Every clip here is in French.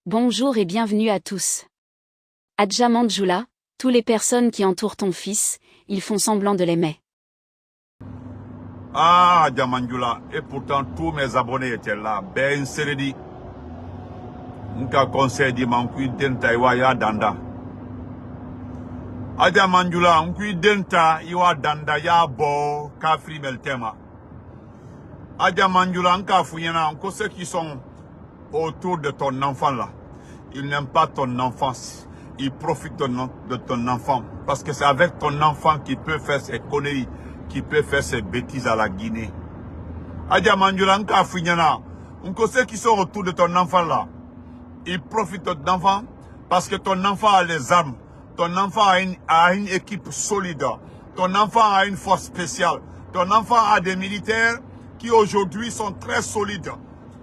Bonjour et bienvenue à tous. Adja Manjula, tous les personnes qui entourent ton fils, ils font semblant de l'aimer. Ah, Adja Manjula, et pourtant tous mes abonnés étaient là. Ben Seredi, Nka conseil di Mankui Denta Iwaya Danda. Adja Manjula, Nkui Denta Iwa Danda ya bo Kafri Meltema. Adja Manjula, Nka Fuyena, Nko ceux qui sont autour de ton enfant là. Ils n'aiment pas ton enfance. Ils profitent de ton enfant. Parce que c'est avec ton enfant qu'il peut faire ses conneries, qu'il peut faire ses bêtises à la Guinée. Adja Manjula, Nka Fuyena, Nko ceux qui sont autour de ton enfant là. Ils profitent de ton enfant parce que ton enfant a les armes. Ton enfant a une équipe solide. Ton enfant a une force spéciale. Ton enfant a des militaires qui aujourd'hui sont très solides.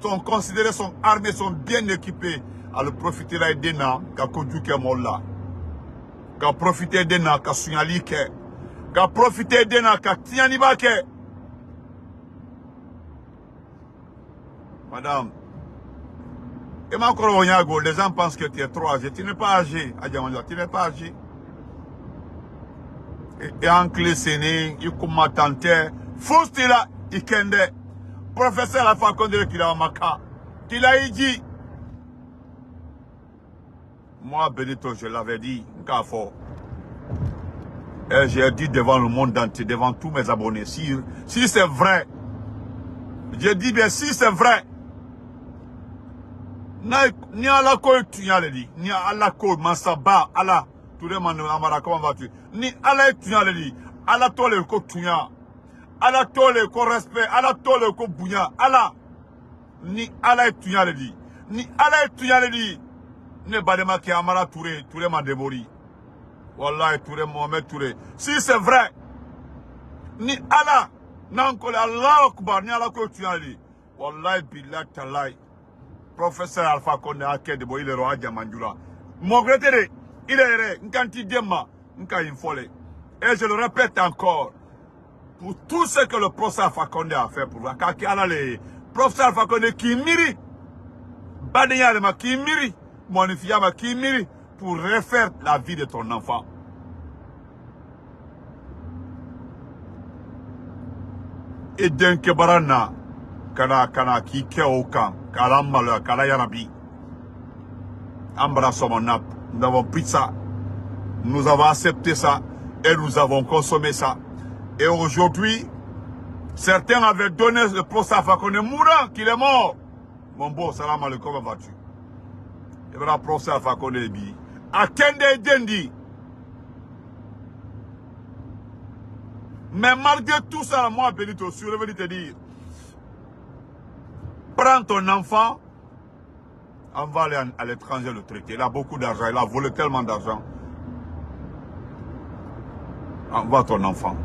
Sont considérés, sont armés, sont bien équipés. Alors profiter d'Ena, qu'à Kodjuke Molla. Qu'à profiter d'Ena, qu'à Sunyalike. Qu'à profiter d'Ena, qu'à Tianibake. Madame. Et ma Koroyago, les gens pensent que tu es trop âgé. Tu n'es pas âgé, Adja Manjula, tu n'es pas âgé. Et en clé séné, il combattante, Foustila, Ikende, professeur Alpha Condé qui l'a maka, qui l'a dit. Moi, Benito, je l'avais dit, Nkafo. Et j'ai dit devant le monde entier, devant tous mes abonnés, si c'est vrai, je dis bien si c'est vrai, ni à la cour tu y as dit, ni à la cour Mansaba, à la tout le monde amara comment vas-tu, ni à la tu y as dit, à la tole ko tunya, à la tole ko respect, à la tole ko bounya, à la ni à la tu y as dit, ni à la tu y as dit, ne badema ki amara Touré, tout le monde débori, wallahi Touré Mohamed Touré, si c'est vrai, ni à la n'encore Allah akbar, ni à la ko tu y as dit, wallahi billah talai. Professeur Alpha Condé a quitté de il est roi Adja Manjula. Mon regretté, il est nkanti dema, nka infole. Et je le répète encore, pour tout ce que le professeur Alpha Condé a fait pour la kaki alale, professeur Alpha Condé qui miri, Badeyalema qui miri, Monifiyama qui miri, pour refaire la vie de ton enfant. Et d'un kebarana, kana qui keokan. Kalambala, Kalayanabi. Ambra Somonap. Nous avons pris ça. Nous avons accepté ça. Et nous avons consommé ça. Et aujourd'hui, certains avaient donné le procès à Fakone mourant, qu'il est mort. Mon beau, salam alaikum, comment vas-tu? Et voilà le procès à Fakone bi. A Kende Dendi. Mais malgré tout ça, moi, Benito, je suis revenu te dire. Prends ton enfant, on va aller à l'étranger le traiter. Il a beaucoup d'argent, il a volé tellement d'argent. Envoie ton enfant.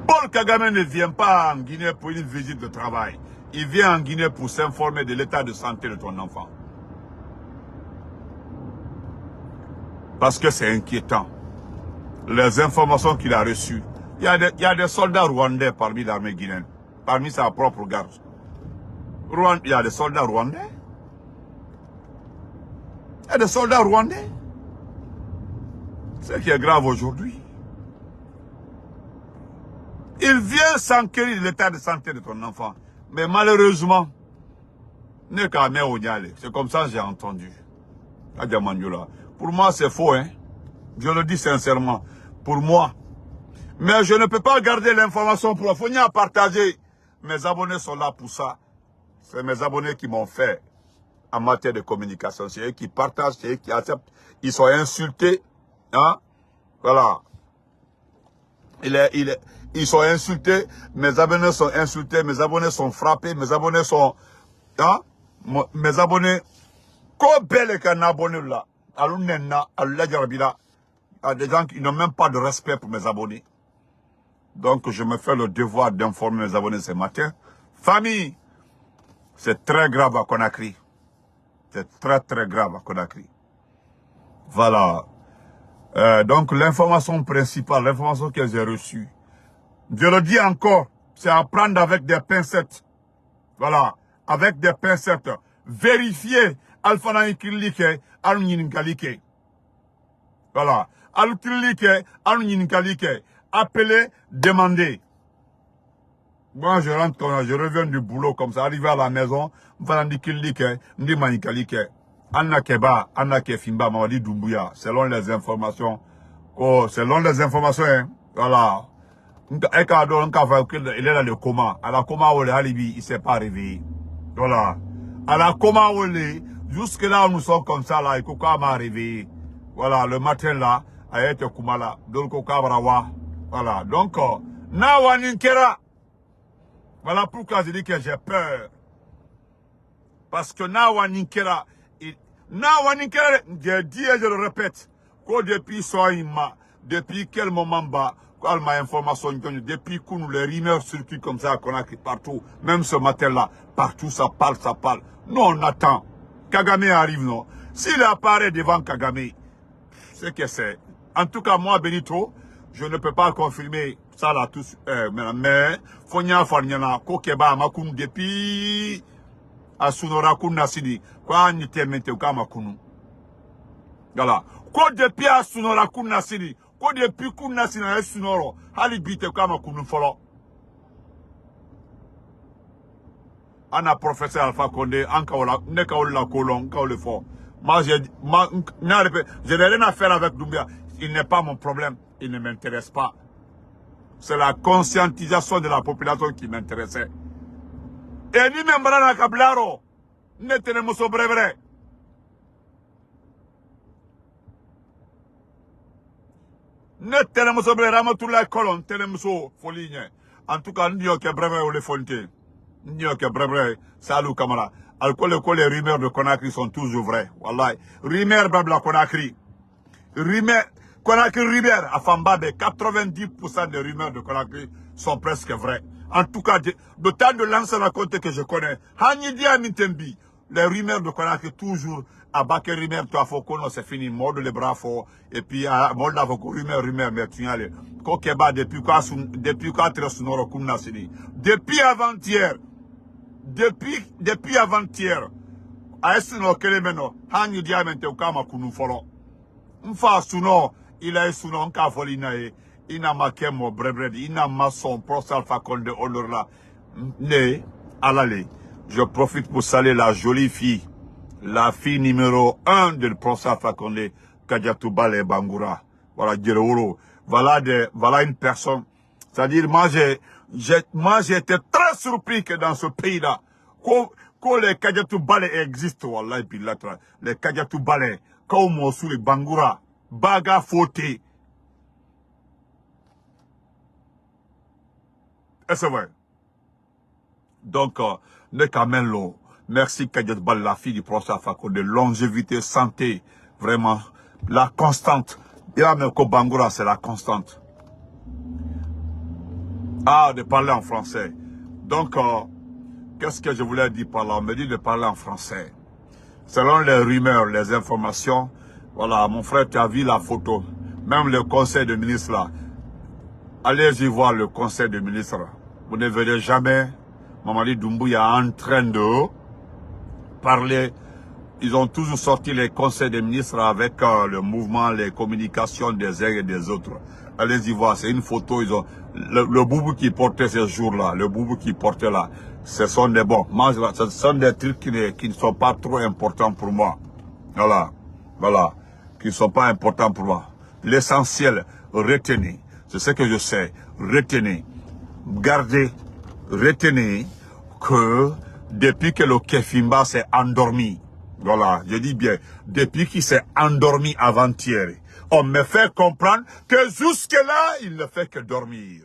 Paul Kagame ne vient pas en Guinée pour une visite de travail. Il vient en Guinée pour s'informer de l'état de santé de ton enfant. Parce que c'est inquiétant. Les informations qu'il a reçues. Il y a des soldats rwandais parmi l'armée guinéenne, parmi sa propre garde. Il y a des soldats rwandais. Il y a des soldats rwandais. Ce qui est grave aujourd'hui. Il vient s'enquérir de l'état de santé de ton enfant. Mais malheureusement, c'est comme ça que j'ai entendu. Adja Manjula. Pour moi, c'est faux, hein. Je le dis sincèrement. Pour moi. Mais je ne peux pas garder l'information pour la à partager. Mes abonnés sont là pour ça. C'est mes abonnés qui m'ont fait en matière de communication. C'est eux qui partagent, c'est eux qui acceptent. Ils sont insultés. Hein? Voilà. Ils sont insultés. Mes abonnés sont insultés. Mes abonnés sont frappés. Mes abonnés sont... Hein? Mes abonnés... Ko belle qu'un abonné là. Alunena, Alunajarbila. Il y a des gens qui n'ont même pas de respect pour mes abonnés. Donc, je me fais le devoir d'informer mes abonnés ce matin. Famille, c'est très grave à Conakry. C'est très, très grave à Conakry. Voilà. Donc, l'information principale, l'information que j'ai reçue, je le dis encore, c'est à prendre avec des pincettes. Voilà. avec des pincettes, vérifier Alfana Ikilike, Alunyininkalike. Voilà. Alukilike, Alunyininkalike. Appeler, demander. Moi, je rentre, je reviens du boulot comme ça, arrivé à la maison, Anna Keba, Anna Kefimba, Mamadi Doumbouya, selon les informations. Oh, selon les informations, hein. Voilà. Il est dans le coma. À la coma, il ne s'est pas réveillé. Voilà. À la coma, jusque là, nous sommes comme ça, là, il m'a réveillé. Voilà, le matin, là, a été Kumala, donc voilà. Donc, Nawaninkera. Voilà pourquoi je dis que j'ai peur. Parce que Nawaninkera, j'ai dit et je le répète, que depuis Soaïma, depuis quel moment bas, quand m'a information, depuis que nous les rumeurs circulent comme ça, qu'on a partout, même ce matin-là, partout ça parle. Nous on attend. Kagame arrive, non? S'il apparaît devant Kagame, c'est que c'est. En tout cas, moi, Benito, je ne peux pas confirmer ça là tous, mais, Fonya Fanyana, Kokeba, Makun, depuis, Asunora Kunasidi, quoi, n'était mente Kamakunu. Voilà. Quoi depuis Asunora Kunasidi, quoi depuis Kunasidi, Asunoro, Halibite Kamakunu Folo. Anna professeur Alpha Condé, Ankaola, Nekaola Kolon, Kaole fort. Moi, je n'ai rien à faire avec Doumbia. Il n'est pas mon problème. Il ne m'intéresse pas. C'est la conscientisation de la population qui m'intéressait. Et ni même Brana Kablaro, ne tenemos sobre vrai. Ne tenemos sobre Ramatoula Colon, tenemos Foligné. En tout cas, nous qui breve ou les fontaines. Nous qui breve, salut camarade. Alcool les rumeurs de Conakry sont toujours vraies. Wallahi. Rumeurs Babla Conakry. Rumeurs. Conakry rumeurs à Fambabe, 90% des rumeurs de Conakry sont presque vraies. En tout cas, de temps de l'ancien raconte que je connais, Hanidi Amintembi, les rumeurs de Conakry toujours, à Baké rumeurs, tu as fait c'est fini, mort les bras forts, et puis à Molda rumeurs, mais tu y allais. Kokeba, depuis quoi tu restes nord au Nasini. Depuis avant-hier, depuis avant-hier, à Essuno Kelemeno, Hanidi Amintembi, Kunu Folo. Mfa Suno, il a Suno, Nka Folinae. Il n'a pas mon brevet, il n'a pas son procès Alpha Condé là. Né, à l'aller. Je profite pour saluer la jolie fille, la fille numéro 1 du procès Alpha Condé, Kadiatou Bale Bangoura. Voilà, Guerrero. Voilà une personne. C'est-à-dire, moi, j'ai été très surpris que dans ce pays-là, que les Kadiatou Bale existent, voilà, et puis là, les Kadiatou Bale, comme on sous les Bangoura, Baga Fauté. Et c'est vrai. Donc, Nekamello, merci Kadiat Bal, la fille du professeur Afako, de longévité, santé, vraiment, la constante. Et là, même Bangura, c'est la constante. Ah, de parler en français. Donc, qu'est-ce que je voulais dire par là? On me dit de parler en français. Selon les rumeurs, les informations, voilà, mon frère, tu as vu la photo. Même le conseil de ministre là. Allez-y voir le conseil de ministre. Vous ne verrez jamais Mamadi Doumbouya en train de parler. Ils ont toujours sorti les conseils des ministres avec le mouvement, les communications des uns et des autres. Allez-y voir, c'est une photo. Ils ont le boubou qui portait ce jour-là, le boubou qui portait là. Ce sont des bons. Ce sont des trucs qui ne sont pas trop importants pour moi. Voilà, qui ne sont pas importants pour moi. L'essentiel, retenez. C'est ce que je sais. Retenez. Gardez, retenez que depuis que le Kefimba s'est endormi, voilà, je dis bien, depuis qu'il s'est endormi avant-hier, on me fait comprendre que jusque-là, il ne fait que dormir.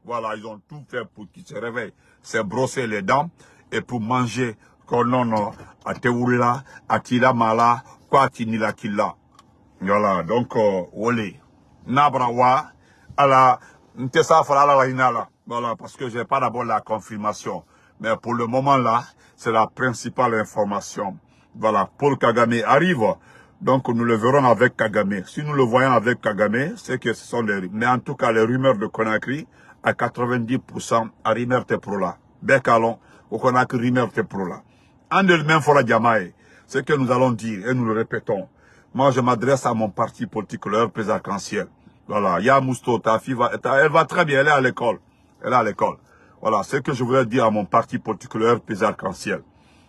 Voilà, ils ont tout fait pour qu'il se réveille, se brosser les dents et pour manger konono, ateoula, atila mala, kwa tinila kila. Voilà, donc, olé, nabrawa, ala, ntesa fala la inala. Voilà, parce que j'ai pas d'abord la confirmation. Mais pour le moment là, c'est la principale information. Voilà, Paul Kagame arrive. Donc nous le verrons avec Kagame. Si nous le voyons avec Kagame, c'est que ce sont les... Mais en tout cas, les rumeurs de Conakry, à 90%, à rumeur te pro là. Bekalon, au Conakry, rumeur te pro là. Andelmen Fora Diamae, ce que nous allons dire, et nous le répétons. Moi, je m'adresse à mon parti politique, le RPZ Arc-en-Ciel. Voilà, ya Mousto, ta fille elle va très bien, elle est à l'école. Elle est à l'école. Voilà, ce que je voulais dire à mon parti politique, le RPZ Arc-en-Ciel.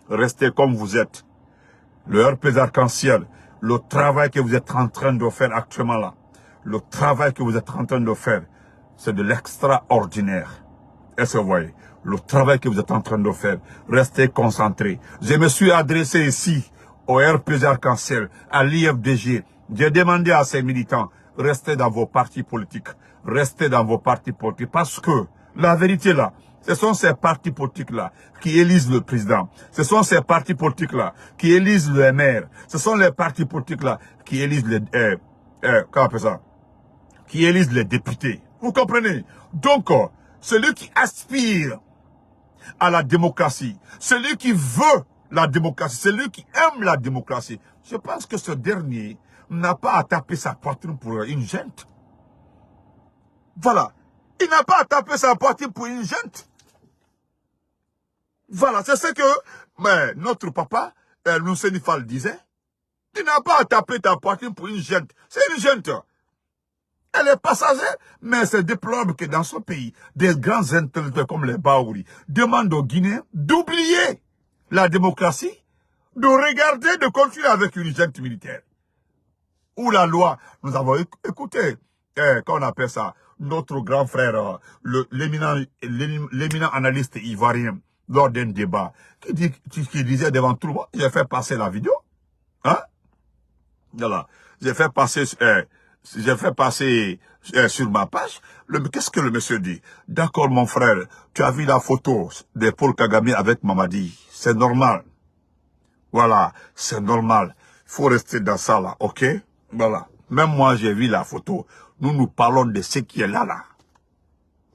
Restez comme vous êtes. Le RPZ Arc-en-Ciel, le travail que vous êtes en train de faire actuellement là, le travail que vous êtes en train de faire, c'est de l'extraordinaire. Est-ce que vous voyez? Le travail que vous êtes en train de faire, restez concentrés. Je me suis adressé ici au RPZ Arc-en-Ciel, à l'IFDG. J'ai demandé à ces militants, restez dans vos partis politiques. Restez dans vos partis politiques. Parce que, la vérité là, ce sont ces partis politiques-là qui élisent le président. Ce sont ces partis politiques-là qui élisent le maire. Ce sont les partis politiques-là qui élisent les... comment on appelle ça? Qui élisent les députés. Vous comprenez? Donc, celui qui aspire à la démocratie, celui qui veut la démocratie, celui qui aime la démocratie, je pense que ce dernier n'a pas à taper sa poitrine pour une gente. Voilà. Il n'a pas à taper sa poitrine pour une gente. Voilà, c'est ce que notre papa, Nousseni Fall, disait. Tu n'as pas à taper ta poitrine pour une gente. C'est une gente. Elle est passagère, mais c'est déplorable que dans ce pays, des grands intellectuels comme les Baouri demandent aux Guinéens d'oublier la démocratie, de regarder, de continuer avec une junte militaire. Ou la loi, nous avons écouté, qu'on appelle ça, notre grand frère, l'éminent analyste ivoirien, lors d'un débat, qui disait devant tout le monde, j'ai fait passer la vidéo, hein? Voilà, j'ai fait passer sur ma page. Qu'est-ce que le monsieur dit? D'accord, mon frère, tu as vu la photo de Paul Kagame avec Mamadi. C'est normal. Voilà, c'est normal. Il faut rester dans ça là, ok? Voilà. Même moi, j'ai vu la photo. Nous parlons de ce qui est là.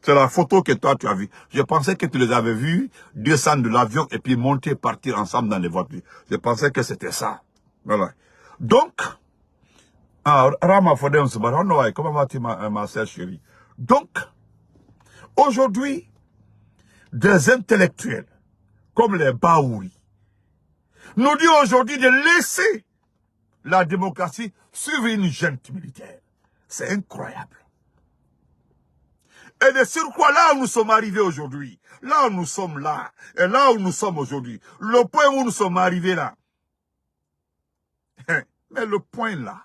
C'est la photo que toi, tu as vue. Je pensais que tu les avais vus descendre de l'avion et puis monter, partir ensemble dans les voitures. Je pensais que c'était ça. Voilà. Donc, Rama Fodem Subaronowai, comment vas-tu, ma sœur chérie? Donc, aujourd'hui, des intellectuels, comme les Baouri, nous disent aujourd'hui de laisser la démocratie suivre une junte militaire. C'est incroyable. Et de sur quoi, là où nous sommes arrivés aujourd'hui, là où nous sommes là, et là où nous sommes aujourd'hui, le point où nous sommes arrivés là, mais le point là,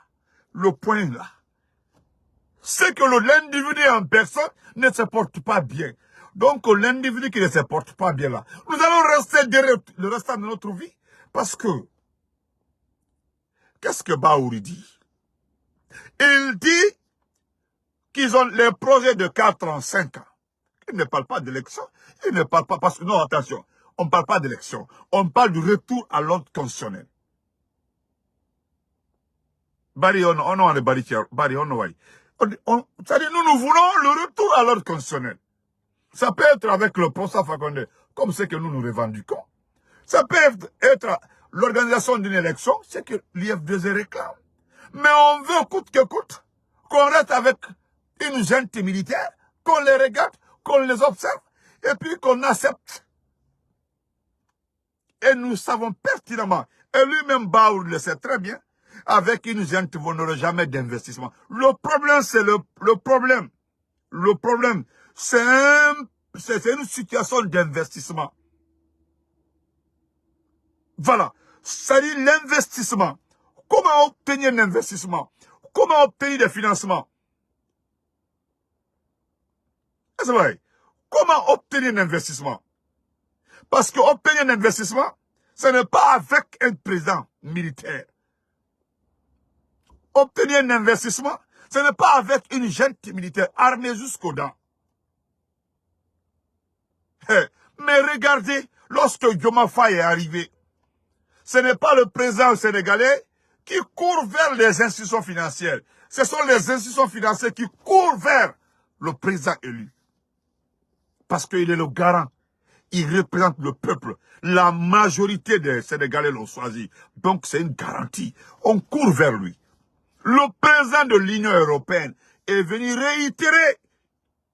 c'est que l'individu en personne ne se porte pas bien. Donc l'individu qui ne se porte pas bien là, nous allons rester derrière le restant de notre vie. Parce que, qu'est-ce que Baouri dit? Il dit qu'ils ont les projets de 4 ans, 5 ans. Il ne parle pas d'élection. Il ne parle pas, parce que, non, attention, on ne parle pas d'élection. On parle du retour à l'ordre constitutionnel. C'est-à-dire, nous voulons le retour à l'ordre constitutionnel. Ça peut être avec le procès Fakonde, comme ce que nous revendiquons. Ça peut être l'organisation d'une élection, c'est que l'IFDG réclame. Mais on veut coûte que coûte qu'on reste avec une junte militaire, qu'on les regarde, qu'on les observe, et puis qu'on accepte. Et nous savons pertinemment, et lui-même Baour le sait très bien, avec une junte, vous n'aurez jamais d'investissement. Le problème, c'est le problème. Le problème, c'est une situation d'investissement. Voilà. C'est-à-dire l'investissement. Comment obtenir un investissement? Comment obtenir des financements? C'est vrai. Comment obtenir un investissement? Parce que obtenir un investissement, ce n'est pas avec un président militaire. Obtenir un investissement, ce n'est pas avec une junte militaire armée jusqu'aux dents. Mais regardez, lorsque Diomaye Faye est arrivé, ce n'est pas le président sénégalais qui court vers les institutions financières. Ce sont les institutions financières qui courent vers le président élu. Parce qu'il est le garant. Il représente le peuple. La majorité des Sénégalais l'ont choisi. Donc c'est une garantie. On court vers lui. Le président de l'Union européenne est venu réitérer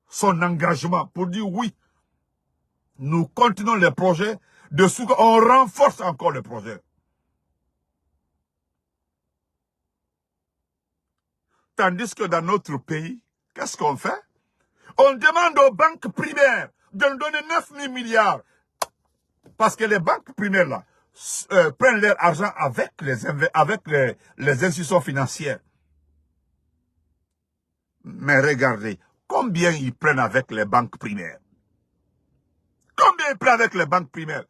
son engagement pour dire oui, nous continuons les projets de Souka, on renforce encore le projet. Tandis que dans notre pays, qu'est-ce qu'on fait? On demande aux banques primaires de nous donner 9 000 milliards. Parce que les banques primaires, là, prennent leur argent avec les institutions financières. Mais regardez, combien ils prennent avec les banques primaires? Combien ils prennent avec les banques primaires?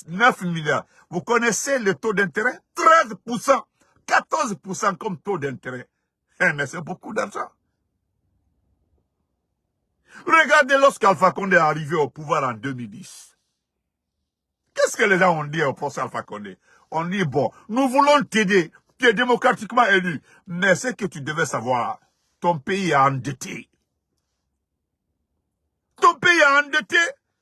9 milliards. Vous connaissez le taux d'intérêt? 13%, 14% comme taux d'intérêt. Mais c'est beaucoup d'argent. Regardez lorsqu'Alpha Condé est arrivé au pouvoir en 2010. Qu'est-ce que les gens ont dit au procès Alpha Condé? On dit, bon, nous voulons t'aider. Tu es démocratiquement élu. Mais ce que tu devais savoir, ton pays est endetté. Ton pays est endetté.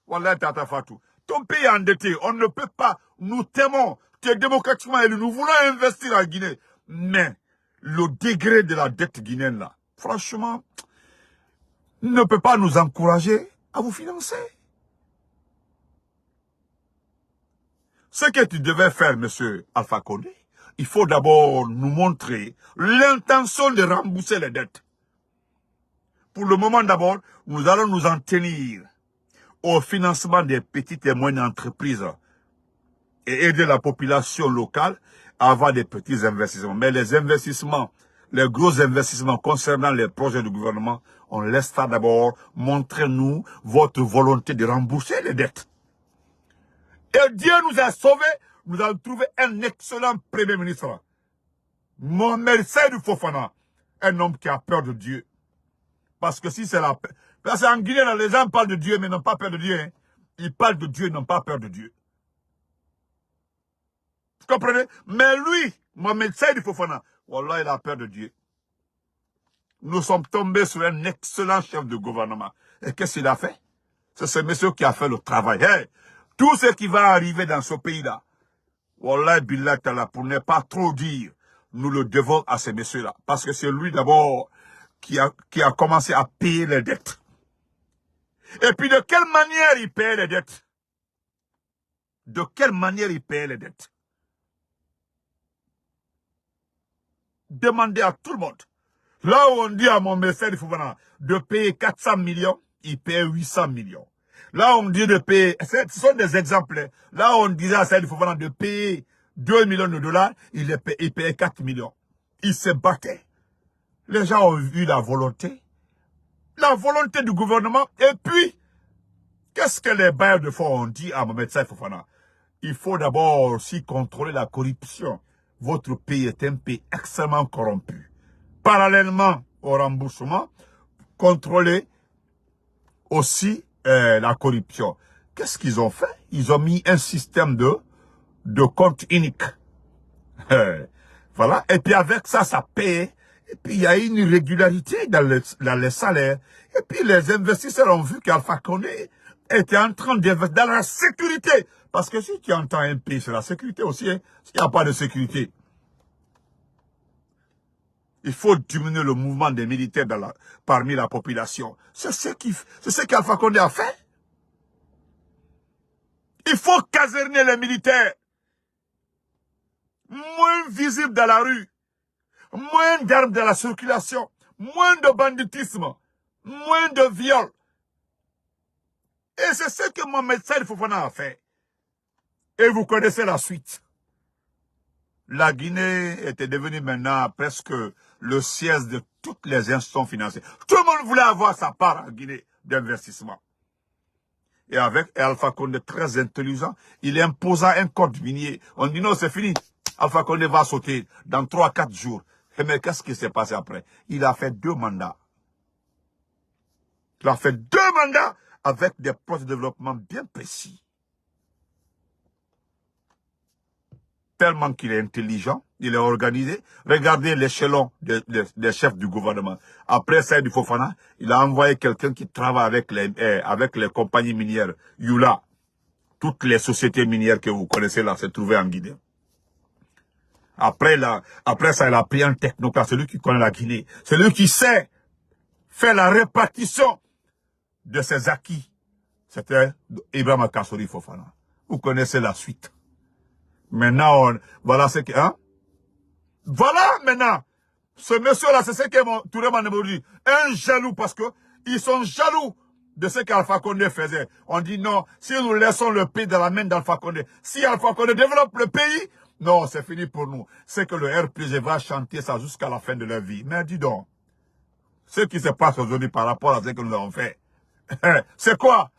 Wallah, Tata Fatou. Ton pays est endetté. On ne peut pas. Nous t'aimons. Tu es démocratiquement élu. Nous voulons investir en Guinée. Mais le degré de la dette guinéenne, là, franchement, ne peut pas nous encourager à vous financer. Ce que tu devais faire, monsieur Alpha Condé, il faut d'abord nous montrer l'intention de rembourser les dettes. Pour le moment d'abord, nous allons nous en tenir au financement des petites et moyennes entreprises et aider la population locale à avoir des petits investissements. Mais les investissements, les gros investissements concernant les projets du gouvernement, on laisse ça d'abord. Montrez-nous votre volonté de rembourser les dettes. Et Dieu nous a sauvés. Nous avons trouvé un excellent Premier ministre. Mohamed Seydou Fofana. Un homme qui a peur de Dieu. Parce que si c'est la paix. Parce qu'en Guinée, les gens parlent de Dieu, mais n'ont pas peur de Dieu. Hein. Ils parlent de Dieu, n'ont pas peur de Dieu. Vous comprenez? Mais lui, Mohamed Seydou Fofana, wallah, il a peur de Dieu. Nous sommes tombés sur un excellent chef de gouvernement. Et qu'est-ce qu'il a fait? C'est ce monsieur qui a fait le travail. Hey, tout ce qui va arriver dans ce pays-là, wallah billah ta'ala, pour ne pas trop dire, nous le devons à ce monsieur-là. Parce que c'est lui d'abord qui a commencé à payer les dettes. Et puis de quelle manière il paye les dettes? De quelle manière il paye les dettes? Demandez à tout le monde. Là où on dit à mon médecin de payer 400 millions, il paye 800 millions. Là on dit de payer, ce sont des exemples. Là on disait à Saïd Fofana de payer 2 millions de dollars, il payait 4 millions. Il se battait. Les gens ont vu la volonté du gouvernement. Et puis, qu'est-ce que les bailleurs de fonds ont dit à Mohamed Saïd Fofana? Il faut d'abord aussi contrôler la corruption. Votre pays est un pays extrêmement corrompu. Parallèlement au remboursement, contrôler aussi la corruption. Qu'est-ce qu'ils ont fait? Ils ont mis un système de compte unique. Voilà. Et puis avec ça, ça paye. Et puis il y a une irrégularité dans les salaires. Et puis les investisseurs ont vu qu'Alpha Condé était en train d'investir dans la sécurité. Parce que si tu entends un pays, c'est la sécurité aussi. Hein. S'il n'y a pas de sécurité, il faut diminuer le mouvement des militaires parmi la population. C'est ce qu'Alpha Condé a fait. Il faut caserner les militaires. Moins visibles dans la rue. Moins d'armes dans la circulation. Moins de banditisme. Moins de viol. Et c'est ce que Mohamed Seydou Fofana a fait. Et vous connaissez la suite. La Guinée était devenue maintenant presque le siège de toutes les institutions financières. Tout le monde voulait avoir sa part en Guinée d'investissement. Et avec Alpha Condé très intelligent, il imposa un code minier. On dit non, c'est fini. Alpha Condé va sauter dans 3-4 jours. Mais qu'est-ce qui s'est passé après? Il a fait 2 mandats. Il a fait 2 mandats avec des projets de développement bien précis. Tellement qu'il est intelligent, il est organisé. Regardez l'échelon des chefs du gouvernement. Après Seydou Fofana, il a envoyé quelqu'un qui travaille avec les compagnies minières. Yula, toutes les sociétés minières que vous connaissez là, se trouvaient en Guinée. Après ça, il a pris un technocrate, celui qui connaît la Guinée. Celui qui sait faire la répartition de ses acquis. C'était Ibrahima Kassori Fofana. Vous connaissez la suite. Maintenant, voilà ce que... Hein? Voilà maintenant. Ce monsieur-là, c'est ce que Touré Manembo dit. Un jaloux parce que ils sont jaloux de ce qu'Alpha Condé faisait. On dit non, si nous laissons le pays dans la main d'Alpha Condé, si Alpha Condé développe le pays, non, c'est fini pour nous. C'est que le RPG va chanter ça jusqu'à la fin de leur vie. Mais dis donc, ce qui se passe aujourd'hui par rapport à ce que nous avons fait, c'est quoi?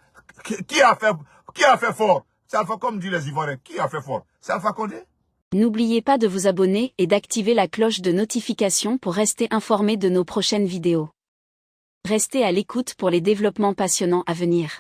Qui a fait fort? C'est Alpha, comme dit les Ivoiriens, qui a fait fort? C'est Alpha Condé? N'oubliez pas de vous abonner et d'activer la cloche de notification pour rester informé de nos prochaines vidéos. Restez à l'écoute pour les développements passionnants à venir.